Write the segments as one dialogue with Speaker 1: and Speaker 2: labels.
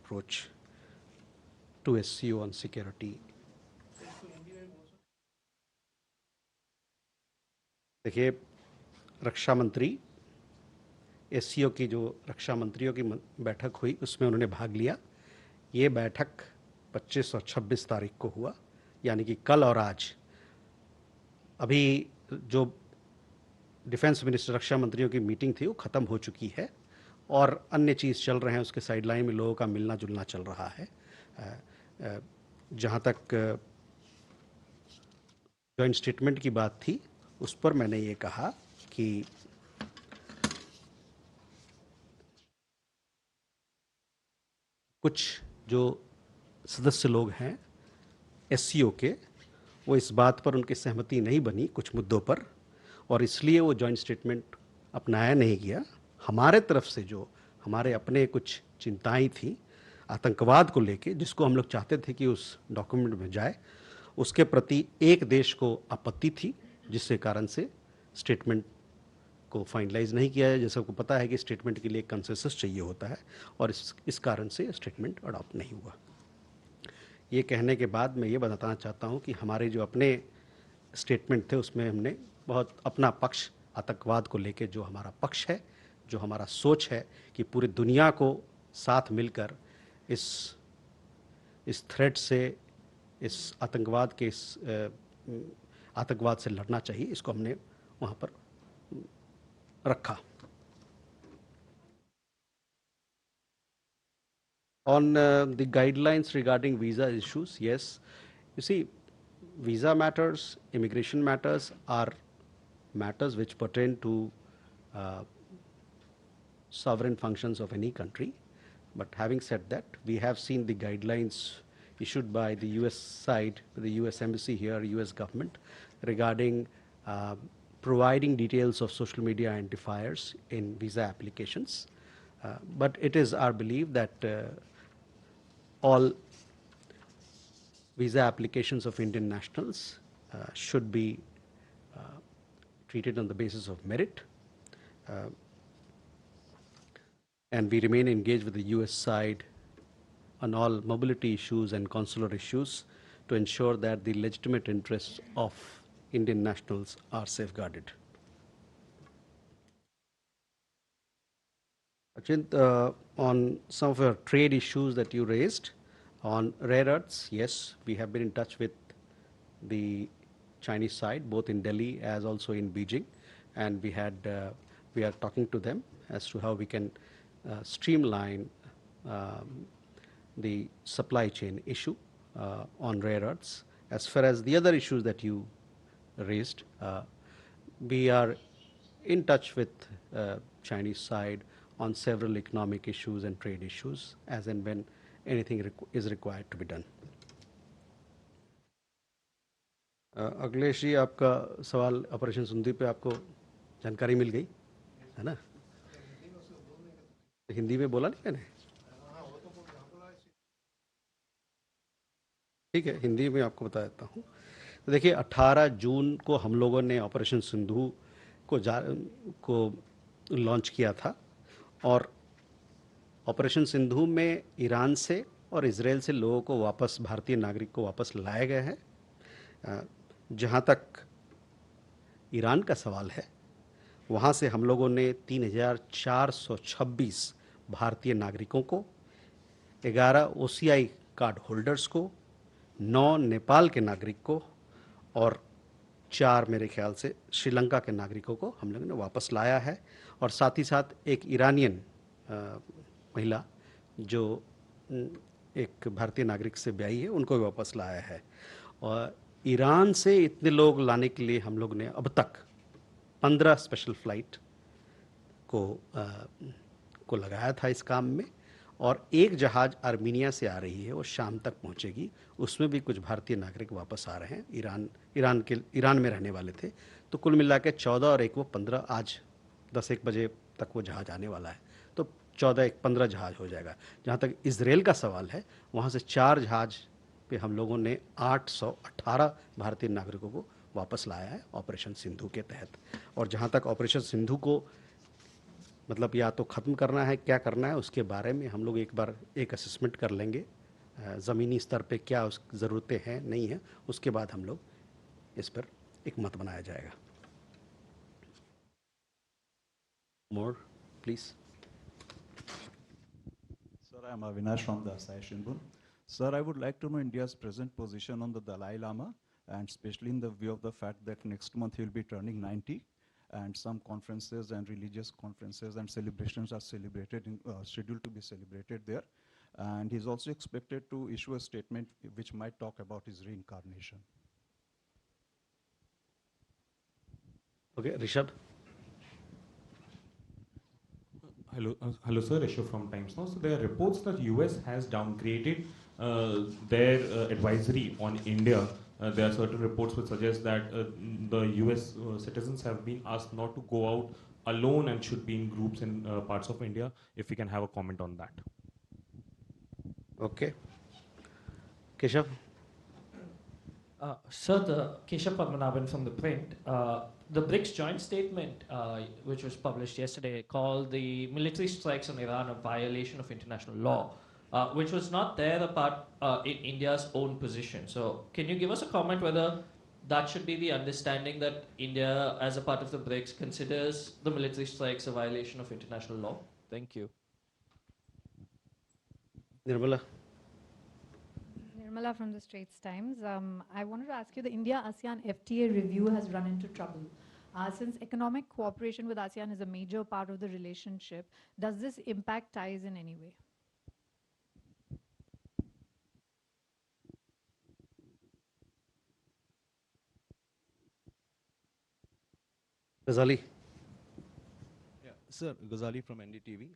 Speaker 1: approach to SCO on security. देखिए, रक्षा मंत्री SCO की जो रक्षा मंत्रियों की बैठक हुई उसमें उन्होंने भाग लिया। ये बैठक 25 और 26 तारीख को हुआ, यानी कि कल और आज। अभी जो डिफेंस मिनिस्टर रक्षा मंत्रियों की मीटिंग थी वो ख़त्म हो चुकी है और अन्य चीज़ चल रहे हैं, उसके साइडलाइन में लोगों का मिलना जुलना चल रहा है। जहाँ तक जॉइंट स्टेटमेंट की बात थी उस पर मैंने ये कहा कि कुछ जो सदस्य लोग हैं SCO के, वो इस बात पर उनकी सहमति नहीं बनी कुछ मुद्दों पर, और इसलिए वो जॉइंट स्टेटमेंट अपनाया नहीं गया। हमारे तरफ से जो हमारे अपने कुछ चिंताएं थी आतंकवाद को लेके, जिसको हम लोग चाहते थे कि उस डॉक्यूमेंट में जाए, उसके प्रति एक देश को आपत्ति थी, जिसके कारण से स्टेटमेंट को फाइनलाइज नहीं किया है। जैसे आपको पता है कि स्टेटमेंट के लिए कंसेंसस चाहिए होता है और इस कारण से स्टेटमेंट अडॉप्ट नहीं हुआ। ये कहने के बाद मैं ये बताना चाहता हूँ कि हमारे जो अपने स्टेटमेंट थे उसमें हमने बहुत अपना पक्ष आतंकवाद को लेके, जो हमारा पक्ष है, जो हमारा सोच है कि पूरी दुनिया को साथ मिलकर इस थ्रेट से, इस आतंकवाद के आतंकवाद से लड़ना चाहिए, इसको हमने वहाँ पर रखा। On the guidelines regarding visa issues, yes, you see, visa matters, immigration matters are matters which pertain to sovereign functions of any country. But having said that, we have seen the guidelines issued by the US side, the US embassy here, US government, regarding providing details of social media identifiers in visa applications. But it is our belief that all visa applications of Indian nationals should be treated on the basis of merit. And we remain engaged with the US side on all mobility issues and consular issues to ensure that the legitimate interests of Indian nationals are safeguarded. Achint, on some of your trade issues that you raised, on rare earths, yes, we have been in touch with the Chinese side, both in Delhi as also in Beijing, and we are talking to them as to how we can streamline the supply chain issue on rare earths. As far as the other issues that you raised, we are in touch with Chinese side on several economic issues and trade issues as and when anything is required to be done. Akhilesh ji, आपका सवाल operation Sindhu पे आपको जानकारी मिल गई है ना? हिंदी में बोला नहीं मैंने? ठीक है, हिंदी में आपको बता देता हूँ। तो देखिए, 18 जून को हम लोगों ने ऑपरेशन सिंधु को लॉन्च किया था और ऑपरेशन सिंधु में ईरान से और इजराइल से लोगों को वापस, भारतीय नागरिक को वापस लाए गए हैं। जहाँ तक ईरान का सवाल है, वहाँ से हम लोगों ने 3,426 भारतीय नागरिकों को, 11 OCI कार्ड होल्डर्स को, 9 नेपाल के नागरिक को और 4 मेरे ख्याल से श्रीलंका के नागरिकों को हम लोगों ने वापस लाया है। और साथ ही साथ एक ईरानियन महिला जो एक भारतीय नागरिक से ब्याही है, उनको भी वापस लाया है। और ईरान से इतने लोग लाने के लिए हम लोग ने अब तक 15 स्पेशल फ्लाइट को लगाया था इस काम में, और एक जहाज़ आर्मीनिया से आ रही है, वो शाम तक पहुंचेगी। उसमें भी कुछ भारतीय नागरिक वापस आ रहे हैं, ईरान में रहने वाले थे। तो कुल मिला के 14 और एक वो 15, आज 10-1 बजे तक वो जहाज़ आने वाला है, तो 14-15 जहाज़ हो जाएगा। जहाँ तक इजराइल का सवाल है, वहाँ से 4 जहाज़ पे हम लोगों ने 818 भारतीय नागरिकों को वापस लाया है ऑपरेशन सिंधु के तहत। और जहाँ तक ऑपरेशन सिंधु को मतलब या तो ख़त्म करना है, क्या करना है, उसके बारे में हम लोग एक बार एक असेसमेंट कर लेंगे। ज़मीनी स्तर पे क्या उस ज़रूरतें हैं नहीं हैं, उसके बाद हम लोग इस पर एक मत बनाया जाएगा। मोर please.
Speaker 2: Sir, I am Avinash from the Asai Shinbun. Sir, I would like to know India's present position on the Dalai Lama, and especially in the view of the fact that next month he will be turning 90, and some conferences and religious conferences and celebrations are scheduled to be celebrated there. And he's also expected to issue a statement which might talk about his reincarnation.
Speaker 1: Okay, Rishabh.
Speaker 3: Hello, sir. Rishabh from Times Now. So there are reports that US has downgraded their advisory on India. There are certain reports which suggest that the US citizens have been asked not to go out alone and should be in groups in parts of India. If we can have a comment on that.
Speaker 1: Okay. Keshav.
Speaker 4: Sir, the Keshav Padmanabhan from the print, the Brics joint statement, which was published yesterday, called the military strikes on Iran a violation of international law, which was not there apart in India's own position. So, can you give us a comment whether that should be the understanding that India, as a part of the Brics, considers the military strikes a violation of international law? Thank you.
Speaker 1: Nirmala.
Speaker 5: Nirmala from the Straits Times. I wanted to ask you, the India-ASEAN FTA review has run into trouble. Since economic cooperation with ASEAN is a major part of the relationship, does this impact ties in any way?
Speaker 1: Ghazali.
Speaker 6: Yeah, sir, Ghazali from NDTV.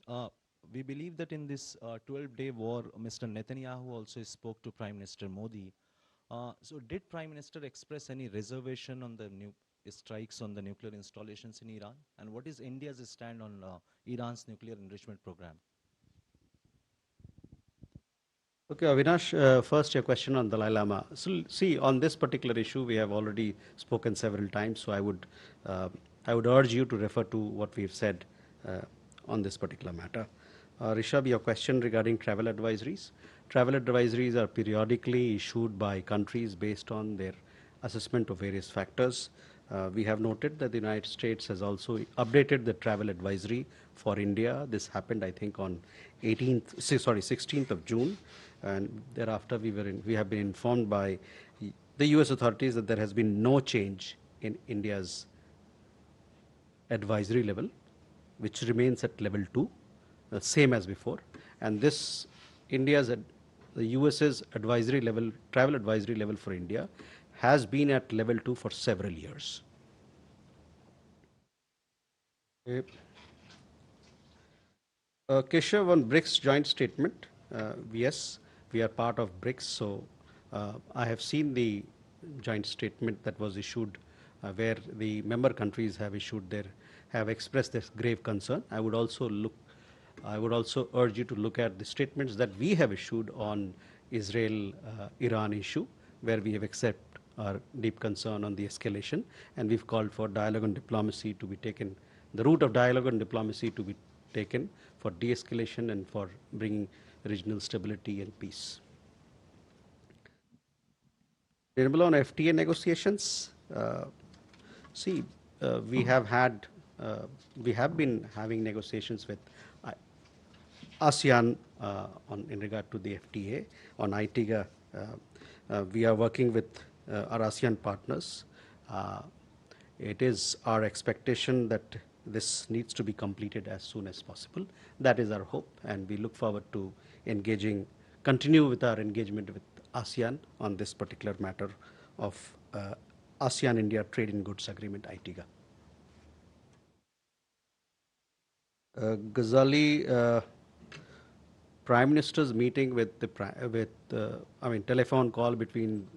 Speaker 6: We believe that in this 12-day war, Mr. Netanyahu also spoke to Prime Minister Modi. So did Prime Minister express any reservation on the strikes on the nuclear installations in Iran? And what is India's stand on Iran's nuclear enrichment program?
Speaker 1: Okay, Avinash, first your question on Dalai Lama. So, see, on this particular issue, we have already spoken several times, so I would urge you to refer to what we've said on this particular matter. Rishabh, your question regarding travel advisories. Travel advisories are periodically issued by countries based on their assessment of various factors. We have noted that the United States has also updated the travel advisory for India. This happened, I think, on 16th of June, and thereafter we have been informed by the U.S. authorities that there has been no change in India's advisory level, which remains at level 2, same as before. And this the US's advisory level, travel advisory level for India, has been at level 2 for several years. Okay. Keshav, on Brics joint statement, yes, we are part of Brics, so I have seen the joint statement that was issued where the member countries have expressed this grave concern. I would also urge you to look at the statements that we have issued on Israel-Iran issue, where we have accepted our deep concern on the escalation, and we've called for dialogue and diplomacy to be taken, the route of dialogue and diplomacy to be taken for de-escalation and for bringing regional stability and peace. Nirmala, on FTA negotiations, see, we have been having negotiations with ASEAN in regard to the FTA. On ITIGA, we are working with our ASEAN partners. It is our expectation that this needs to be completed as soon as possible. That is our hope, and we look forward to continue with our engagement with ASEAN on this particular matter of ASEAN-India Trade in Goods Agreement, ITIGA. Ghazali, Prime Minister's meeting with telephone call between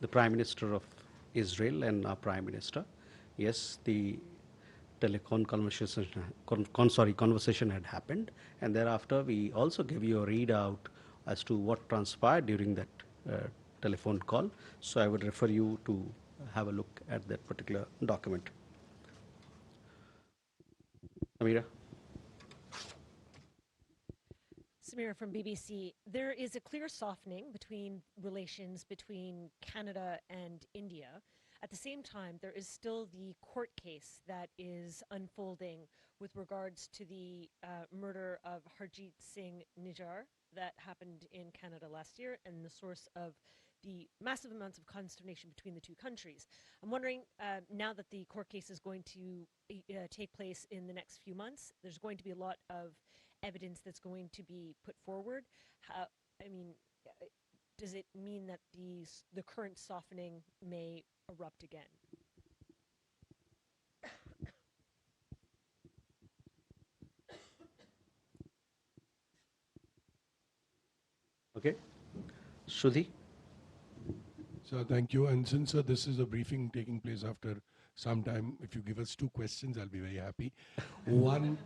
Speaker 1: the Prime Minister of Israel and our Prime Minister. Yes, the conversation had happened, and thereafter we also gave you a readout as to what transpired during that telephone call. So I would refer you to have a look at that particular document. Amira.
Speaker 7: Samira from BBC. There is a clear softening between relations between Canada and India. At the same time, there is still the court case that is unfolding with regards to the murder of Harjit Singh Nijjar that happened in Canada last year and the source of the massive amounts of consternation between the two countries. I'm wondering, now that the court case is going to take place in the next few months, there's going to be a lot of evidence that's going to be put forward. I mean, does it mean that the current softening may erupt again?
Speaker 1: Okay. Shruti?
Speaker 8: So thank you. And since this is a briefing taking place after some time, if you give us 2 questions, I'll be very happy. One,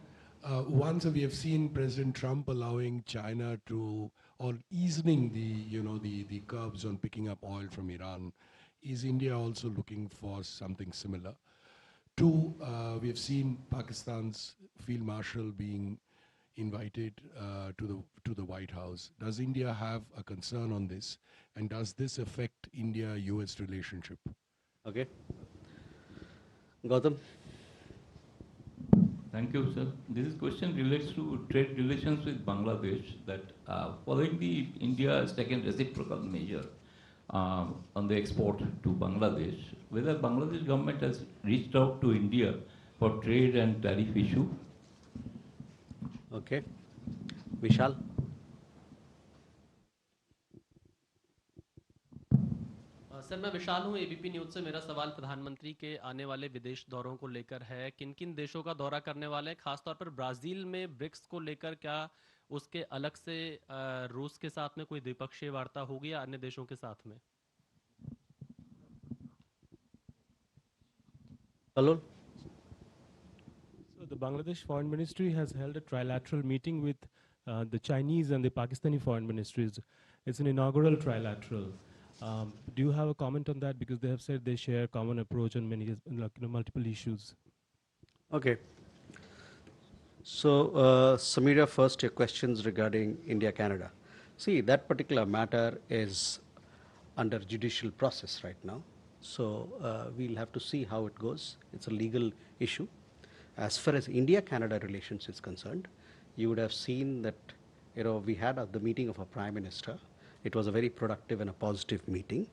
Speaker 8: so we have seen President Trump allowing China to, or easing the curbs on picking up oil from Iran. Is India also looking for something similar? 2, we have seen Pakistan's Field Marshal being invited to the White House. Does India have a concern on this? And does this affect India-US relationship?
Speaker 1: Okay. Gautam?
Speaker 9: Thank you, sir. This question relates to trade relations with Bangladesh, that following the India has taken reciprocal measure on the export to Bangladesh, whether Bangladesh government has reached out to India for trade and tariff issue.
Speaker 1: Okay. Vishal?
Speaker 10: Sir मैं विशाल हूँ ABP news से। मेरा सवाल प्रधानमंत्री के आने वाले विदेश दौरों को लेकर है। किन किन देशों का दौरा करने वाले हैं, खासतौर पर ब्राज़ील में ब्रिक्स को लेकर क्या उसके अलग से रूस के साथ में कोई द्विपक्षीय वार्ता होगी या अन्य देशों के साथ में?
Speaker 1: Kalol?
Speaker 11: So the Bangladesh Foreign Ministry has held a trilateral meeting with the Chinese and the Pakistani foreign ministries. It's an inaugural trilateral. Do you have a comment on that? Because they have said they share common approach on many, multiple issues.
Speaker 1: Okay. So, Samira, first your questions regarding India-Canada. See, that particular matter is under judicial process right now. So, we'll have to see how it goes. It's a legal issue. As far as India-Canada relations is concerned, you would have seen that, we had the meeting of our Prime Minister. It was a very productive and a positive meeting.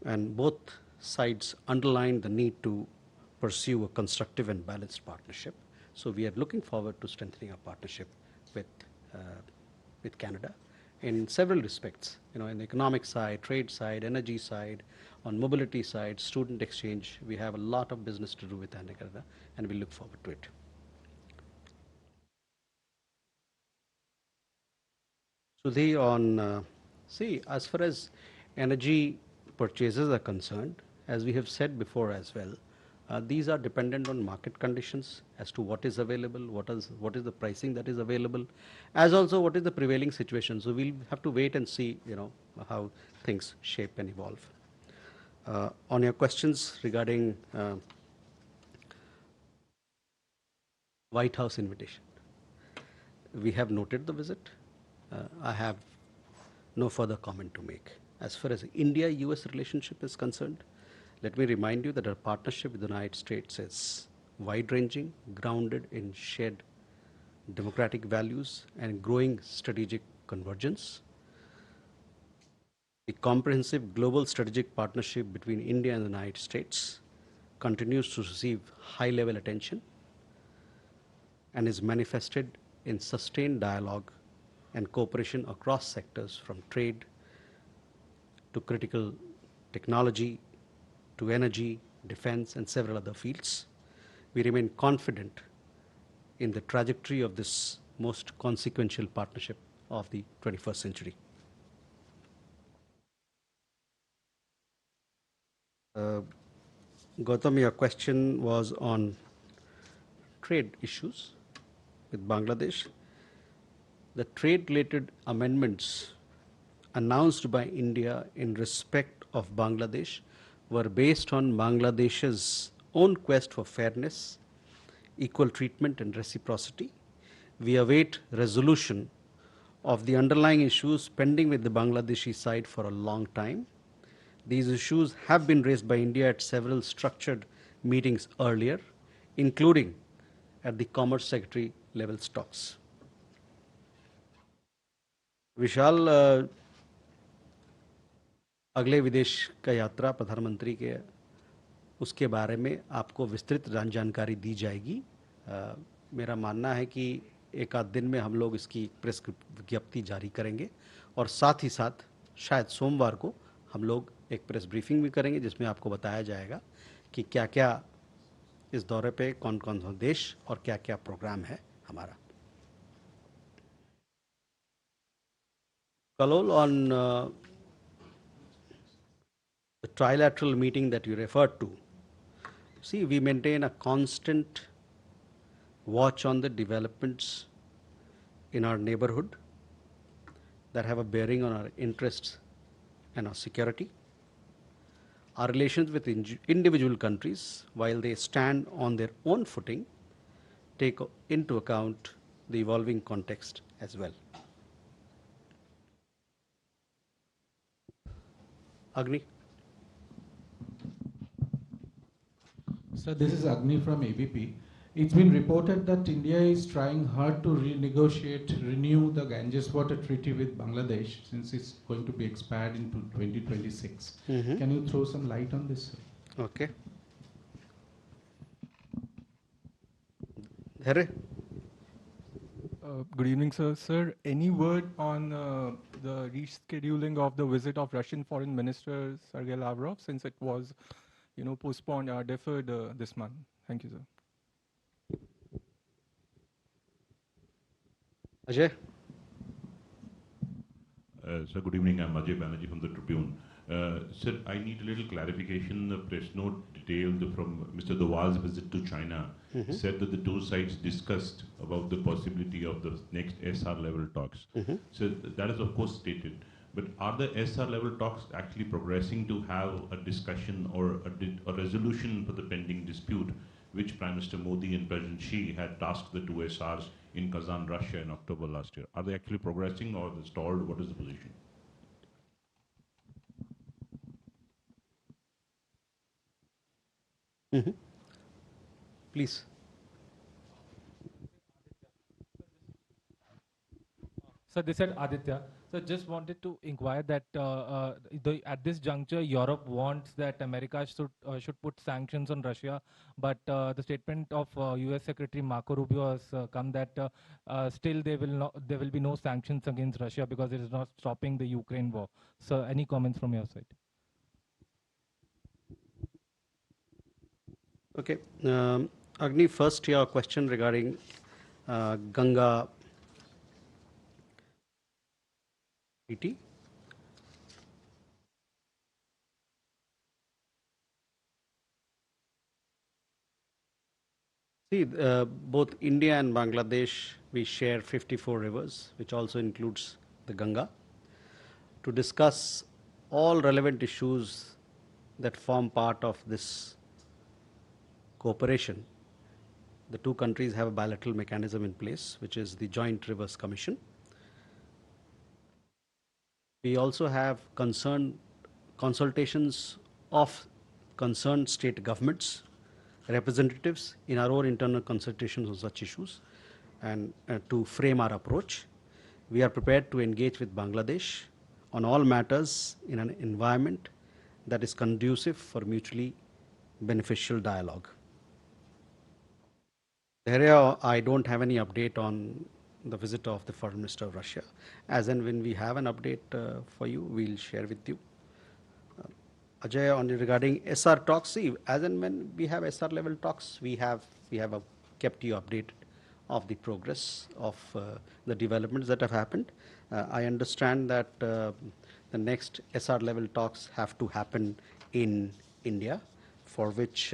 Speaker 1: And both sides underlined the need to pursue a constructive and balanced partnership. So we are looking forward to strengthening our partnership with Canada in several respects, in the economic side, trade side, energy side, on mobility side, student exchange. We have a lot of business to do with Canada, and we look forward to it. Sudhi, on, as far as energy purchases are concerned, as we have said before as well, these are dependent on market conditions as to what is available, what is the pricing that is available, as also what is the prevailing situation. So we'll have to wait and see, how things shape and evolve. On your questions regarding White House invitation, we have noted the visit. I have no further comment to make. As far as India-US relationship is concerned, let me remind you that our partnership with the United States is wide-ranging, grounded in shared democratic values and growing strategic convergence. The comprehensive global strategic partnership between India and the United States continues to receive high-level attention and is manifested in sustained dialogue and cooperation across sectors, from trade to critical technology to energy, defense, and several other fields. We remain confident in the trajectory of this most consequential partnership of the 21st century. Gautam, your question was on trade issues with Bangladesh. The trade-related amendments announced by India in respect of Bangladesh were based on Bangladesh's own quest for fairness, equal treatment, and reciprocity. We await resolution of the underlying issues pending with the Bangladeshi side for a long time. These issues have been raised by India at several structured meetings earlier, including at the Commerce Secretary level talks. विशाल अगले विदेश का यात्रा प्रधानमंत्री के उसके बारे में आपको विस्तृत जानकारी दी जाएगी। मेरा मानना है कि एक आध दिन में हम लोग इसकी प्रेस विज्ञप्ति जारी करेंगे और साथ ही साथ शायद सोमवार को हम लोग एक प्रेस ब्रीफिंग भी करेंगे जिसमें आपको बताया जाएगा कि क्या क्या इस दौरे पे कौन कौन सा देश और क्या क्या प्रोग्राम है हमारा। Kalol, on the trilateral meeting that you referred to, see, we maintain a constant watch on the developments in our neighborhood that have a bearing on our interests and our security. Our relations with individual countries, while they stand on their own footing, take into account the evolving context as well. Agni.
Speaker 12: Sir, this is Agni from ABP. It's been reported that India is trying hard to renew the Ganges Water Treaty with Bangladesh since it's going to be expired into 2026. Can you throw some light on this, sir?
Speaker 1: Okay. Here.
Speaker 13: Good evening, sir. Sir, any word on the rescheduling of the visit of Russian Foreign Minister Sergei Lavrov, since it was, postponed or deferred this month? Thank you, sir.
Speaker 1: Ajay.
Speaker 14: Sir, good evening. I'm Ajay Banerjee from the Tribune. Sir, I need a little clarification. The press note detailed from Mr. Dowal's visit to China said that the two sides discussed about the possibility of the next SR level talks. So that is of course stated. But are the SR level talks actually progressing to have a discussion or a resolution for the pending dispute, which Prime Minister Modi and President Xi had tasked the two SRs in Kazan, Russia in October last year? Are they actually progressing or they stalled? What is the position?
Speaker 1: Please.
Speaker 15: So this said Aditya. So just wanted to inquire that at this juncture, Europe wants that America should put sanctions on Russia, but the statement of U.S. Secretary Marco Rubio has come that still there will be no sanctions against Russia because it is not stopping the Ukraine war. So any comments from your side?
Speaker 1: Okay, Agni, first your question regarding Ganga treaty. See, both India and Bangladesh, we share 54 rivers, which also includes the Ganga. To discuss all relevant issues that form part of this cooperation, the two countries have a bilateral mechanism in place, which is the Joint Rivers Commission. We also have consultations of concerned state governments, representatives in our own internal consultations on such issues, and to frame our approach. We are prepared to engage with Bangladesh on all matters in an environment that is conducive for mutually beneficial dialogue. Here, I don't have any update on the visit of the Foreign Minister of Russia. As and when we have an update for you, we'll share with you. Ajay, on regarding SR talks, see, as and when we have SR level talks, we have kept you updated of the progress of the developments that have happened. I understand that the next SR level talks have to happen in India, for which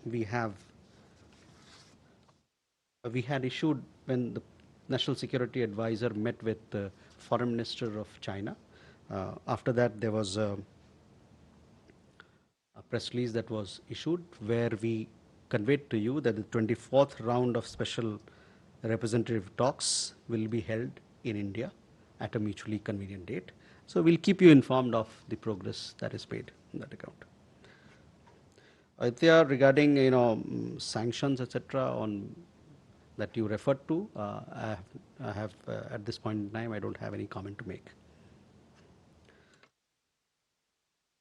Speaker 1: we had issued, when the National Security Advisor met with the Foreign Minister of China. After that, there was a press release that was issued where we conveyed to you that the 24th round of special representative talks will be held in India at a mutually convenient date. So we'll keep you informed of the progress that is made in that account. Aditya, regarding sanctions, etc., on that you referred to, I have at this point in time, I don't have any comment to make.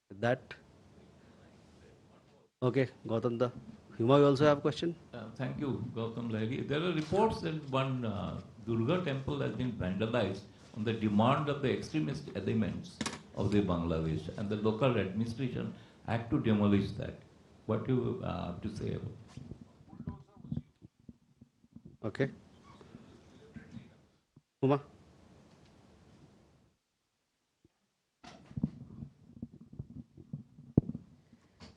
Speaker 1: With that, okay, Gautam, Huma, you also have a question?
Speaker 9: Thank you, Gautam Lahiri. There are reports that one Durga temple has been vandalized on the demand of the extremist elements of the Bangladesh, and the local administration had to demolish that. What do you have to say about it?
Speaker 1: Okay. Huma?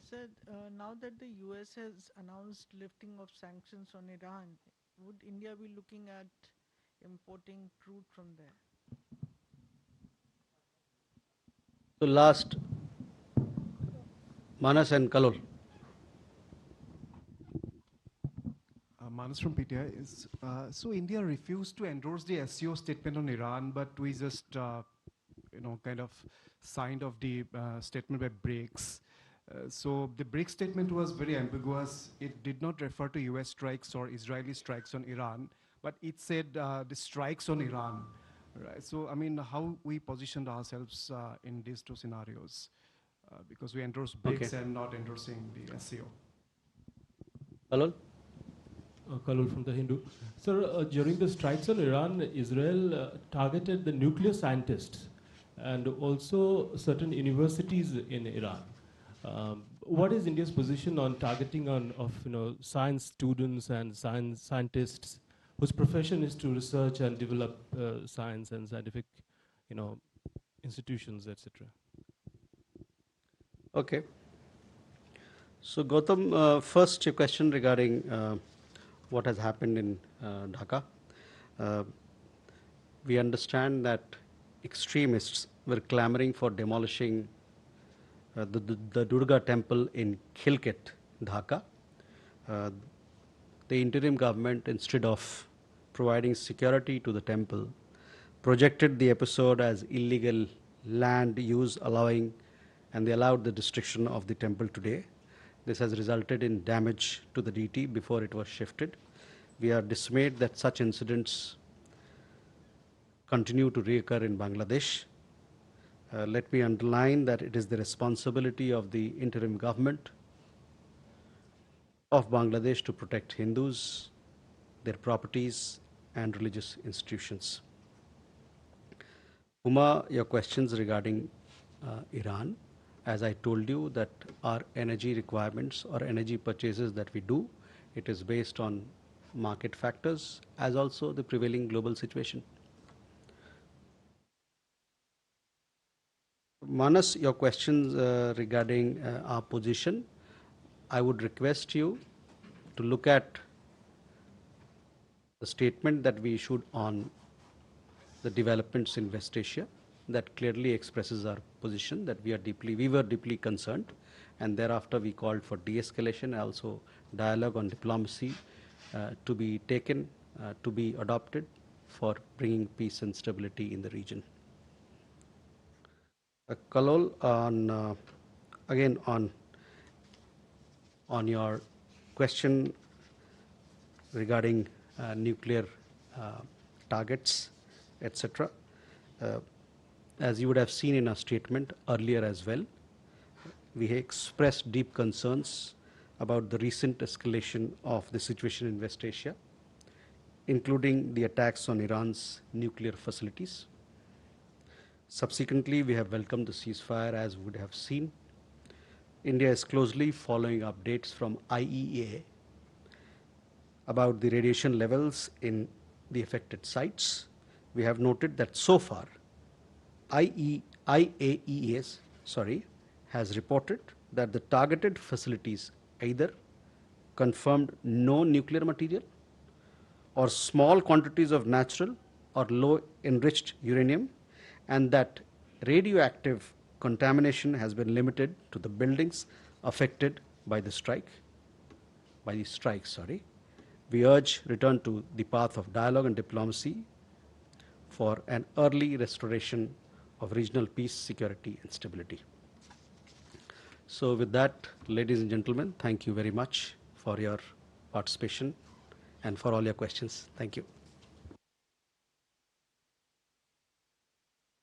Speaker 16: Sir, now that the US has announced lifting of sanctions on Iran, would India be looking at importing crude from there?
Speaker 1: So last, Manas and Kalol.
Speaker 17: Manas from PTI is, so India refused to endorse the SCO statement on Iran, but we just, kind of signed off the statement by Brics. So the Brics statement was very ambiguous. It did not refer to US strikes or Israeli strikes on Iran, but it said the strikes on Iran. Right. So, I mean, how we positioned ourselves in these two scenarios, because we endorsed Brics and not endorsing the SCO.
Speaker 1: Kalol?
Speaker 11: Kalul from the Hindu. Sir, during the strikes on Iran, Israel targeted the nuclear scientists and also certain universities in Iran. What is India's position on targeting of science students and scientists whose profession is to research and develop science and scientific institutions, etc.?
Speaker 1: Okay. So Gautam, first your question regarding what has happened in Dhaka. We understand that extremists were clamoring for demolishing the Durga temple in Khilkit, Dhaka. The interim government, instead of providing security to the temple, projected the episode as illegal land use and they allowed the destruction of the temple today. This has resulted in damage to the deity before it was shifted. We are dismayed that such incidents continue to reoccur in Bangladesh. Let me underline that it is the responsibility of the interim government of Bangladesh to protect Hindus, their properties, and religious institutions. Huma, your questions regarding Iran. As I told you that our energy requirements or energy purchases that we do, it is based on market factors as also the prevailing global situation. Manas, your questions regarding our position, I would request you to look at the statement that we issued on the developments in West Asia that clearly expresses our position that we were deeply concerned, and thereafter we called for de-escalation, also dialogue on diplomacy to be taken, to be adopted for bringing peace and stability in the region. Kalol, again on your question regarding nuclear targets, etc. As you would have seen in our statement earlier as well, we expressed deep concerns about the recent escalation of the situation in West Asia, including the attacks on Iran's nuclear facilities. Subsequently, we have welcomed the ceasefire, as would have seen. India is closely following updates from IEA about the radiation levels in the affected sites. We have noted that so far, IAEA has reported that the targeted facilities either confirmed no nuclear material or small quantities of natural or low enriched uranium, and that radioactive contamination has been limited to the buildings affected by the strikes. We urge return to the path of dialogue and diplomacy for an early restoration of regional peace, security, and stability. So with that, ladies and gentlemen, thank you very much for your participation and for all your questions. Thank you.